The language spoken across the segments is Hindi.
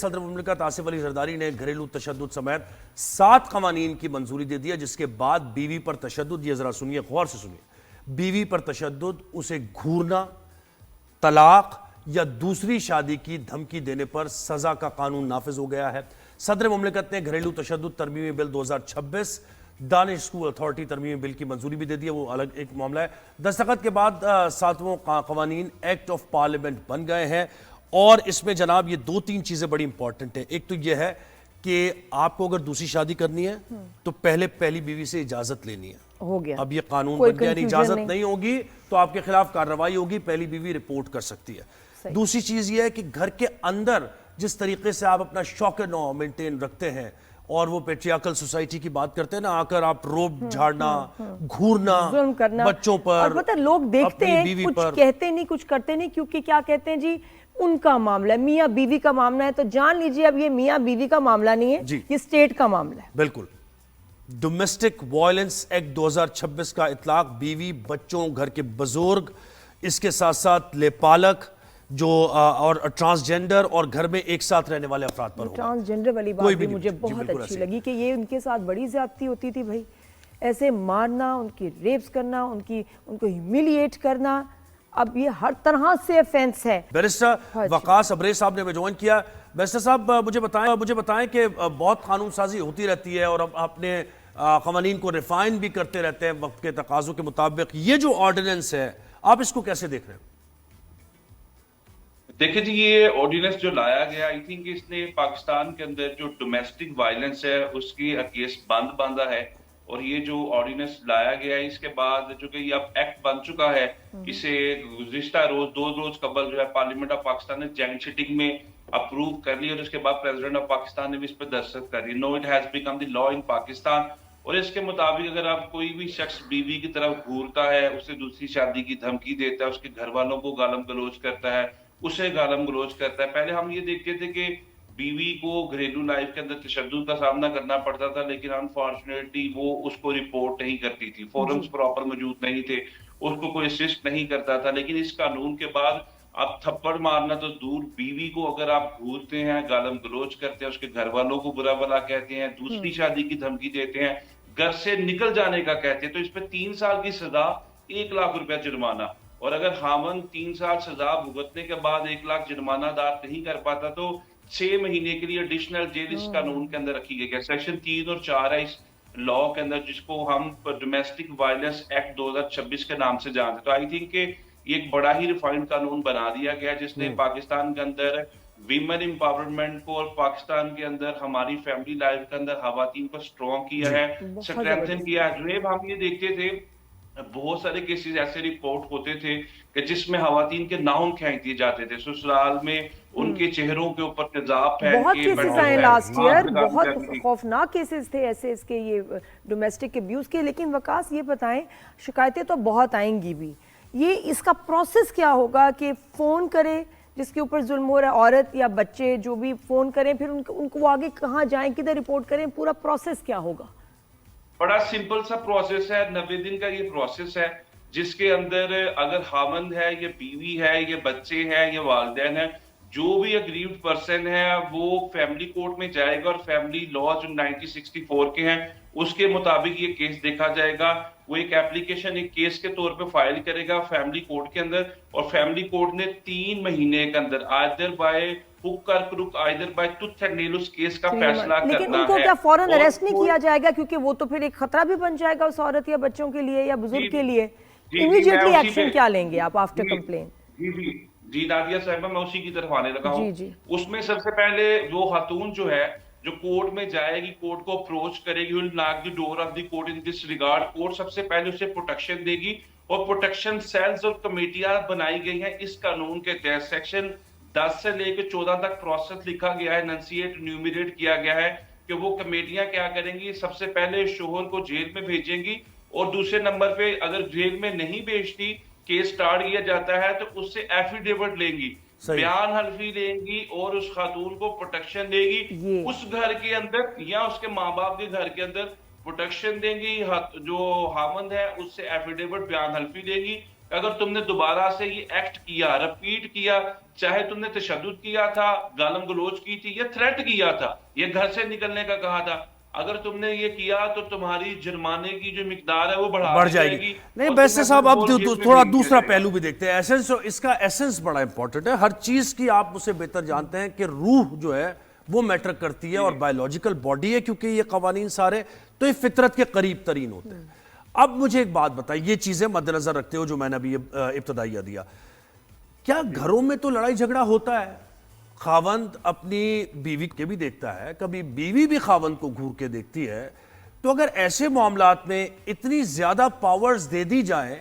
सदर मुमलिकत आसिफ अली जरदारी ने घरेलू तशद्दुद समेत 7 कवानीन की मंजूरी दे दी है, जिसके बाद बीवी पर तशद्दुद, ये जरा सुनिए, गौर से सुनिए, बीवी पर तशद्दुद, उसे घूरना, तलाक या दूसरी शादी की धमकी देने पर सजा का कानून नाफिज हो गया है। सदर मुमलिकत ने घरेलू तशद्दुद तरमीमी बिल 2026 दानिश स्कूल अथॉरिटी तरमीमी बिल की मंजूरी भी दे दी है, वो अलग एक मामला है। दस्तखत के बाद 7वां कवानीन एक्ट ऑफ पार्लियामेंट बन गए हैं और इसमें जनाब ये 2-3 चीजें बड़ी इंपॉर्टेंट है। एक तो यह है कि आपको अगर दूसरी शादी करनी है तो पहले पहली बीवी से इजाजत लेनी है, हो गया, अब ये कानून बन गया, इजाजत नहीं होगी तो आपके खिलाफ कार्रवाई होगी, पहली बीवी रिपोर्ट कर सकती है। दूसरी चीज ये है कि घर के अंदर जिस तरीके से आप अपना शौक नौ मेंटेन रखते हैं और वो पेट्रियार्कल सोसाइटी की बात करते हैं ना, आकर आप रोब झाड़ना, घूरना, जुल्म करना बच्चों पर, और पता लोग देखते हैं कुछ कहते नहीं, कुछ करते नहीं, क्योंकि क्या कहते हैं जी उनका मामला है, मियाँ बीवी का मामला है। तो जान लीजिए अब ये मियाँ बीवी का मामला नहीं है, ये स्टेट का मामला है। बिल्कुल। डोमेस्टिक वायलेंस एक्ट 2026 का इतलाक बीवी, बच्चों, घर के बुजुर्ग, इसके साथ साथ लेपालक जो और ट्रांसजेंडर और घर में एक साथ रहने वाले अफराद पर। ट्रांसजेंडर वाली बात भी मुझे बहुत अच्छी लगी कि ये उनके साथ बड़ी ज्यादती होती थी भाई, ऐसे मारना, उनकी रेप्स करना, उनको ह्यूमिलिएट करना, अब ये हर तरह से ऑफेंस है। बैरिस्टर वकास अब्रेज साहब ने ज्वाइन किया। बैरिस्टर साहब मुझे बताएं कि बहुत कानून साजी होती रहती है और अब आपने कवानीन को रिफाइन भी करते रहते हैं वक्त के तकाजों के मुताबिक। ये जो ऑर्डिनेंस है आप इसको कैसे देख रहे हैं? देखिए जी, ये ऑर्डिनेंस जो लाया गया, आई थिंक इसने पाकिस्तान के अंदर जो डोमेस्टिक वायलेंस है उसकी केस बांधा है। और ये जो ऑर्डिनेंस लाया गया है इसके बाद जो कि ये अब एक्ट बन चुका है, इसे गुज़िश्ता रोज 2 रोज कबल जो है पार्लियामेंट ऑफ पाकिस्तान ने जॉइंट सिटिंग में अप्रूव कर लिया और उसके बाद प्रेसिडेंट ऑफ पाकिस्तान ने भी इस पर दस्तखत कर दी। No, it has become the law in Pakistan. और इसके मुताबिक अगर आप कोई भी शख्स बीवी की तरफ घूरता है, उसे दूसरी शादी की धमकी देता है, उसके घर वालों को गालम गलोच करता है, उसे गालम गलोच करता है। पहले हम ये देखते थे कि बीवी को घरेलू लाइफ के अंदर तशद्दुद का सामना करना पड़ता था, लेकिन अनफॉर्चुनेटली वो उसको रिपोर्ट नहीं करती थी, फोरम्स प्रॉपर मौजूद नहीं थे, उसको कोई असिस्ट नहीं करता था। लेकिन इस कानून के बाद आप थप्पड़ मारना तो दूर, बीवी को अगर आप घूरते हैं, गालम गलोच करते हैं, उसके घर वालों को बुरा भला कहते हैं, दूसरी शादी की धमकी देते हैं, घर से निकल जाने का कहते हैं, तो इस पे 3 साल की सजा, 1 लाख रुपया जुर्माना। और अगर हामन 3 साल सजा भुगतने के बाद 1 लाख जुर्माना अदा नहीं कर पाता तो 6 महीने के लिए एडिशनल जेल इस कानून के अंदर रखी गई है। सेक्शन 3 और 4 है इस लॉ के अंदर, जिसको हम डोमेस्टिक वायलेंस एक्ट 2026 के नाम से जानते हैं। तो आई थिंक ये एक बड़ा ही रिफाइंड कानून बना दिया गया जिसने पाकिस्तान के अंदर विमेन एम्पावरमेंट को और पाकिस्तान के अंदर हमारी फैमिली लाइफ के अंदर खवातीन को स्ट्रॉन्ग किया है, स्ट्रेंथन किया है। रेप हम ये देखते थे, बहुत सारे केसेस ऐसे रिपोर्ट होते थे कि जिसमें खवातीन के नाउन खींच दिए जाते थे, ससुराल में उनके चेहरों के ऊपर तेजाब फेंक बहुत केसेस आए लास्ट ईयर, बहुत खौफनाक केसेस थे ऐसे इसके, ये डोमेस्टिक अब्यूज के। लेकिन वकास ये बताएं, शिकायतें तो बहुत आएंगी भी, ये इसका प्रोसेस क्या होगा कि फोन करे जिसके ऊपर जुल्म हो रहा है, औरत या बच्चे जो भी फोन करें, फिर उनको आगे कहाँ जाएं, किधर रिपोर्ट करें, पूरा प्रोसेस क्या होगा? बड़ा सिंपल सा प्रोसेस है, 90 दिन का ये प्रोसेस है, जिसके अंदर अगर हामंद है, ये बीवी है, ये बच्चे हैं, ये वालिदैन है, जो भी अग्रीव्ड पर्सन है वो फैमिली कोर्ट में जाएगा और फैमिली लॉ जो 1964 के हैं उसके मुताबिक ये केस देखा जाएगा। वो एक एप्लीकेशन एक केस के तौर पे फाइल करेगा फैमिली कोर्ट के अंदर, और फैमिली कोर्ट ने 3 महीने के अंदर आइदर बाय हुक और crook, either by tooth and nail उस केस का फैसला करना है। लेकिन उनको क्या फौरन अरेस्ट नहीं किया जाएगा, क्योंकि वो तो फिर एक खतरा भी बन जाएगा उस औरत या बच्चों के लिए या बुजुर्ग के लिए? इमीडिएटली एक्शन क्या लेंगे आप आफ्टर कंप्लेन? जी नादिया साहिबा, मैं उसी की तरफ आने लगा हूँ। उसमें सबसे पहले वो खातून जो है जो कोर्ट में जाएगी, कोर्ट को अप्रोच करेगी, will knock the door of the court in this regard. Court सबसे पहले उसे प्रोटेक्शन देगी और प्रोटेक्शन सेल्स और कमेटियां बनाई गई हैं इस कानून के तहत। सेक्शन 10 से लेकर 14 तक प्रोसेस लिखा गया है, एनंसिएट न्यूमरेट किया गया है कि वो कमेटियां क्या करेंगी। सबसे पहले शोहर को जेल में भेजेंगी और दूसरे नंबर पे अगर जेल में नहीं भेजती, केस स्टार्ट किया जाता है तो उससे एफिडेविट लेंगी, बयान हल्फी लेंगी और उस खातून को प्रोटेक्शन देगी। उस घर के अंदर या उसके माँ बाप के घर के अंदर प्रोटेक्शन देंगी, जो हामंद है उससे एफिडेविट बयान हल्फी लेगी कि अगर तुमने दोबारा से ये एक्ट किया, रिपीट किया, चाहे तुमने तशद्दुद किया था, गालम गलोच की थी या थ्रेट किया था, ये घर से निकलने का कहा था, अगर तुमने ये किया तो तुम्हारी जुर्माने की जो मिकदार है वो बढ़ जाएगी। नहीं बैरिस्टर साहब, अब थोड़ा दूसरा पहलू भी देखते हैं। एसेंस, इसका एसेंस बड़ा इंपॉर्टेंट है। हर चीज की आप मुझसे बेहतर जानते हैं कि रूह जो है वो मैटर करती है और बायोलॉजिकल बॉडी है, क्योंकि ये कवानीन सारे तो ये फितरत के करीब तरीन होते हैं। अब मुझे एक बात बताइए, ये चीजें मद्देनजर रखते हो जो मैंने अभी इब्तदाइया दिया, क्या घरों में तो लड़ाई झगड़ा होता है? खावंद अपनी बीवी के भी देखता है, कभी बीवी भी खावंद को घूर के देखती है। तो अगर ऐसे मामलात में इतनी ज्यादा पावर्स दे दी जाए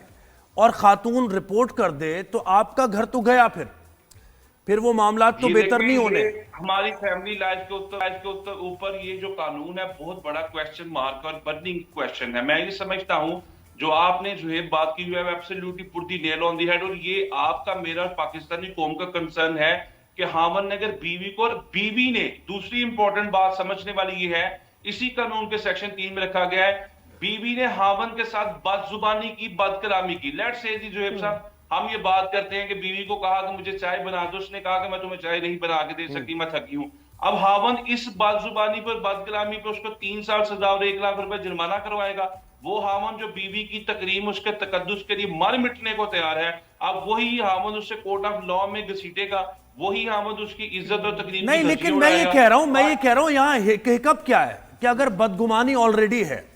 और खातून रिपोर्ट कर दे तो आपका घर तो गया, फिर वो मामलात तो बेहतर नहीं होने। हमारी फैमिली लाइफ के ऊपर ये जो कानून है बहुत बड़ा क्वेश्चन मार्क और बर्निंग क्वेश्चन है। मैं ये समझता हूं जो आपने जुहेब बात की है absolutely put the nail on the head, और ये आपका मेरा पाकिस्तानी कौम का कंसर्न है कि हामन ने अगर बीवी को, और बीवी ने, दूसरी इंपॉर्टेंट बात समझने वाली ये है, इसी कानून के सेक्शन 3 में रखा गया है, बीवी ने हामन के साथ बदजुबानी की, बदकलामी की। लेट्स से जी जोहेब साहब, हम ये बात करते हैं कि बीवी को कहा कि मुझे चाय बना दो, उसने कहा कि मैं तुम्हें चाय नहीं बना के दे सकती, मैं थकी हूं। अब हामन इस बदजुबानी पर, बदकलामी पर उसको 3 साल सजा और 1 लाख रुपए जुर्माना करवाएगा। वो हामन जो बीवी की तकरीम, उसके तकद्दुस के लिए मर मिटने को तैयार है, अब वही हामन उससे कोर्ट ऑफ लॉ में घसीटेगा, वही हामद उसकी इज्जत और तकरीम नहीं। लेकिन मैं ये कह रहा हूं यहाँ हिकअप क्या है कि अगर बदगुमानी ऑलरेडी है,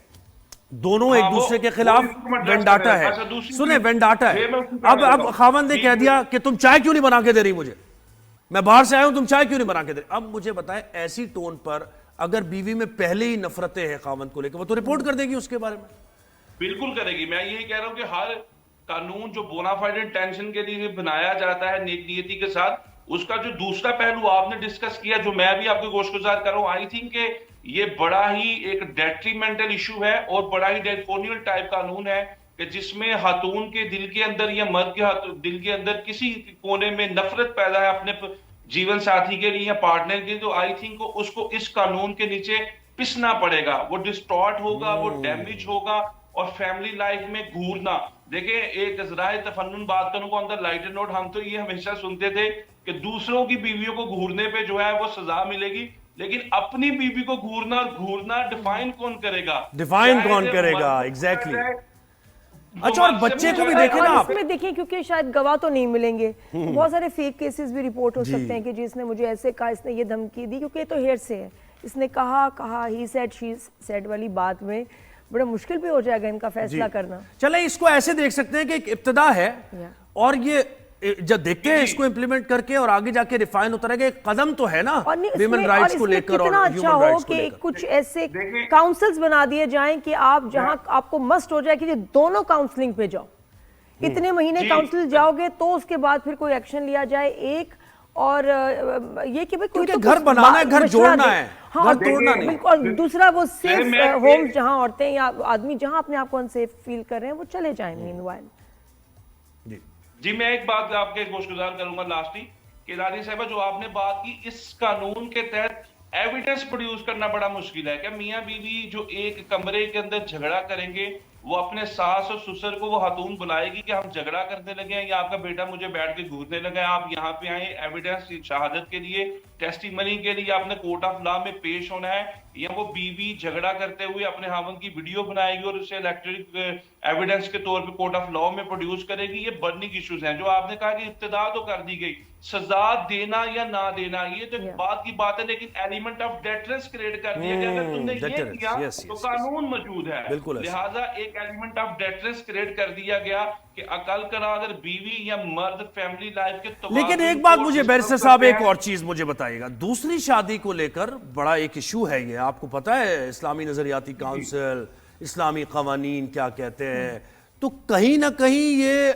दोनों एक दूसरे के खिलाफ वेंडाटा है, सुने वेंडाटा है। अब खावंद ने कह दिया कि तुम चाय क्यों नहीं बना के दे रही मुझे, मैं बाहर से आया हूं, तुम चाय क्यों नहीं बना के दे रही। अब मुझे बताएं, ऐसी टोन पर अगर बीवी में पहले ही नफरतें हैं खावंद को लेकर, वो तो रिपोर्ट कर देगी उसके बारे में। बिल्कुल करेगी। मैं यही कह रहा हूं कि हर कानून जो बोनाफाइड इंटेंशन के लिए बनाया जाता है नेक नियति के साथ, उसका जो दूसरा पहलू आपने डिस्कस किया, जो मैं भी आपको गोशगुजार कर रहा हूं, आई थिंक ये बड़ा ही एक डेट्रीमेंटल इशू है और बड़ा ही ड्रैकोनियल टाइप कानून है कि जिसमें खातून के दिल के अंदर या मर्द के दिल के अंदर किसी कोने में नफरत पैदा है अपने जीवन साथी के लिए या पार्टनर के लिए, तो आई थिंक उसको इस कानून के नीचे पिसना पड़ेगा। वो डिस्टॉर्ट होगा, वो डैमेज होगा, और फैमिली लाइफ में घूरना। देखिए, एक जराए तफन्नुन बात करूं को अंदर लाइटर नोट, हम तो ये हमेशा सुनते थे कि दूसरों की बीवियों को घूरने पे जो है वो सजा मिलेगी, लेकिन अपनी बीवी को घूरना डिफाइन कौन करेगा? एग्जैक्टली। अच्छा, और बच्चे को भी देखें ना आप, इसमें देखिए, क्योंकि शायद गवाह तो नहीं मिलेंगे, बहुत सारे फेक केसेस भी रिपोर्ट हो सकते हैं कि जिसने मुझे ऐसे कहा, इसने ये धमकी दी, क्योंकि ये तो हेयर से है, इसने कहा ही सेड शी सेड वाली बात में बड़ा मुश्किल भी हो जाएगा इनका फैसला करना। चले, इसको ऐसे देख सकते हैं कि एक इब्तिदा है, और ये जब देखते हैं इसको इम्प्लीमेंट करके और आगे जाके रिफाइन होता रहेगा, एक कदम तो है ना ह्यूमन राइट्स को लेकर और अच्छा हो कि कुछ ऐसे काउंसिल्स बना दिए जाएं कि आप जहां आपको मस्ट हो जाए कि दोनों काउंसलिंग पे जाओ, इतने महीने काउंसिल जाओगे तो उसके बाद फिर कोई एक्शन लिया जाए। एक और ये कि भाई कोई तो घर बनाना है, घर जोड़ना है, हाँ, घर तोड़ना नहीं। और दूसरा वो सेफ होम जहां औरतें या आदमी जहां अपने आप को अनसेफ फील कर रहे हैं वो चले जाएं मीनवाइल। जी, मैं एक बात आपके गोशगुजार करूंगा लास्ट ही, कि रानी साहबा जो आपने बात की, इस कानून के तहत एविडेंस प्रोड्यूस करना बड़ा मुश्किल है। क्या मियां बीवी जो एक कमरे के अंदर झगड़ा करेंगे, वो अपने सास और ससुर को वो खातून बुलाएगी कि हम झगड़ा करने लगे हैं या आपका बेटा मुझे बैठ के घूरने लगा है, आप यहाँ पे आए एविडेंस शहादत के लिए, टेस्टिमनी के लिए आपने कोर्ट ऑफ लॉ में पेश होना है, या वो बीवी झगड़ा करते हुए अपने हामन की वीडियो बनाएगी और उसे इलेक्ट्रिक एविडेंस के तौर पे कोर्ट ऑफ लॉ में प्रोड्यूस करेगी। ये बर्निंग इश्यूज हैं। जो आपने कहा कि इब्तिदा तो कर दी गई, सजा देना या ना देना ये तो बात की बात है, लेकिन एलिमेंट ऑफ डेटरेंस क्रिएट कर दिया गया। अगर तुमने ये किया तो कानून मौजूद है, लिहाजा एक एलिमेंट ऑफ डेटरेंस क्रिएट कर दिया गया कि अकल करा अगर बीवी या मर्द फैमिली लाइफ के। लेकिन एक बात मुझे बैरिस्टर साहब, एक और चीज मुझे बताइएगा, दूसरी शादी को लेकर बड़ा एक इशू है ये, आपको पता है इस्लामी नजरियाती काउंसिल, इस्लामी कवानीन क्या कहते हैं, तो कहीं ना कहीं ये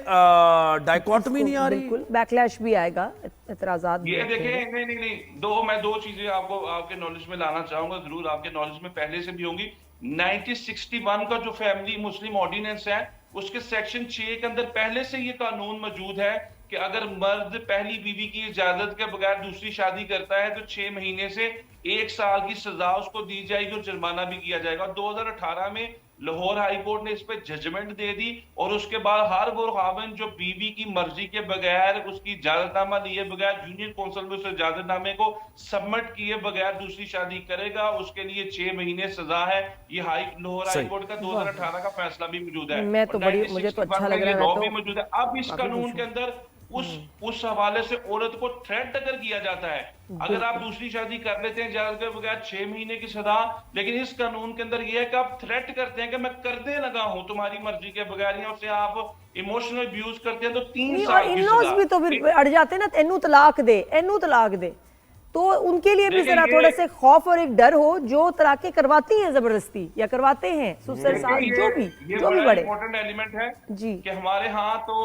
डायकोटमी नहीं आ रही, बिल्कुल बैकलैश भी आएगा, एतराजात भी। ये देखें, नहीं, मैं दो चीजें आपको आपके नॉलेज में लाना चाहूंगा, जरूर आपके नॉलेज में पहले से भी होंगी। 1961 का जो फैमिली मुस्लिम ऑर्डिनेंस है, उसके सेक्शन 6 के अंदर पहले से ये कानून मौजूद है कि अगर मर्द पहली बीवी की इजाजत के बगैर दूसरी शादी करता है तो 6 महीने से 1 साल की सजा उसको दी जाएगी और जुर्माना भी किया जाएगा। 2018 में लाहौर हाई कोर्ट ने इस पे जजमेंट दे दी और उसके बाद हर वो खाविन जो बीवी की मर्जी के बगैर, उसकी इजाजतनामा लिए बगैर, यूनियन काउंसिल में उस इजाजतनामे को सबमिट किए बगैर दूसरी शादी करेगा, उसके लिए 6 महीने सजा है। ये लाहौर हाई कोर्ट का 2018 का फैसला भी मौजूद है। मैं तो बड़ी, मुझे तो अच्छा लग रहा है, लॉ भी मौजूद है। अब इस कानून के अंदर उस हवाले से औरत को थ्रेट अगर किया जाता है, अगर आप दूसरी शादी कर लेते हैं इजाजत के बगैर 6 महीने की सजा, लेकिन इस कानून के अंदर यह है कि आप थ्रेट करते हैं कि मैं करने लगा हूं तुम्हारी मर्जी के बगैर, या उसे आप इमोशनल अब्यूज करते हैं तो 3 साल की इन-लॉज भी तो फिर अड़ जाते हैं ना, एनू तलाक दे, तो उनके लिए भी जरा थोड़ा से खौफ और एक डर हो, जो तलाकें करवाती हैं जबरदस्ती या करवाते हैं ससुर सास, जो भी बड़े इंपॉर्टेंट एलिमेंट है जी कि हमारे यहाँ तो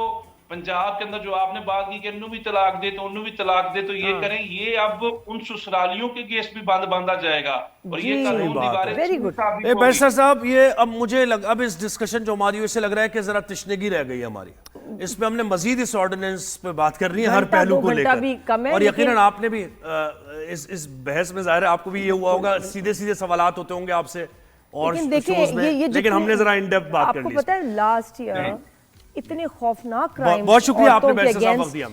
पंजाब के अंदर जो आपने बात की कि इन्नू भी तलाक दे तो उन्नू भी तलाक दे, तो ये करें, ये अब उन ससुरालियों के केस भी बांधा जाएगा और ये कानून दीवारें वेरी गुड। बैरिस्टर साहब, ये अब मुझे अब इस डिस्कशन जो हमारी इससे लग रहा है कि जरा तशनगी रह गई है हमारी, इसमें हमने मजीद इस ऑर्डिनेंस पे बात करनी है हर पहलू को लेकर, और यकीनन आपने भी इस बहस में जाहिर है आपको भी ये हुआ होगा, सीधे सीधे सवालात होते होंगे आपसे और शोज में, लेकिन हमने जरा इन डेप्थ बात कर ली। आपको पता है लास्ट ईयर इतने खौफनाक क्राइम, बहुत शुक्रिया आपने बैरिस्टर साहब वक्त दिया।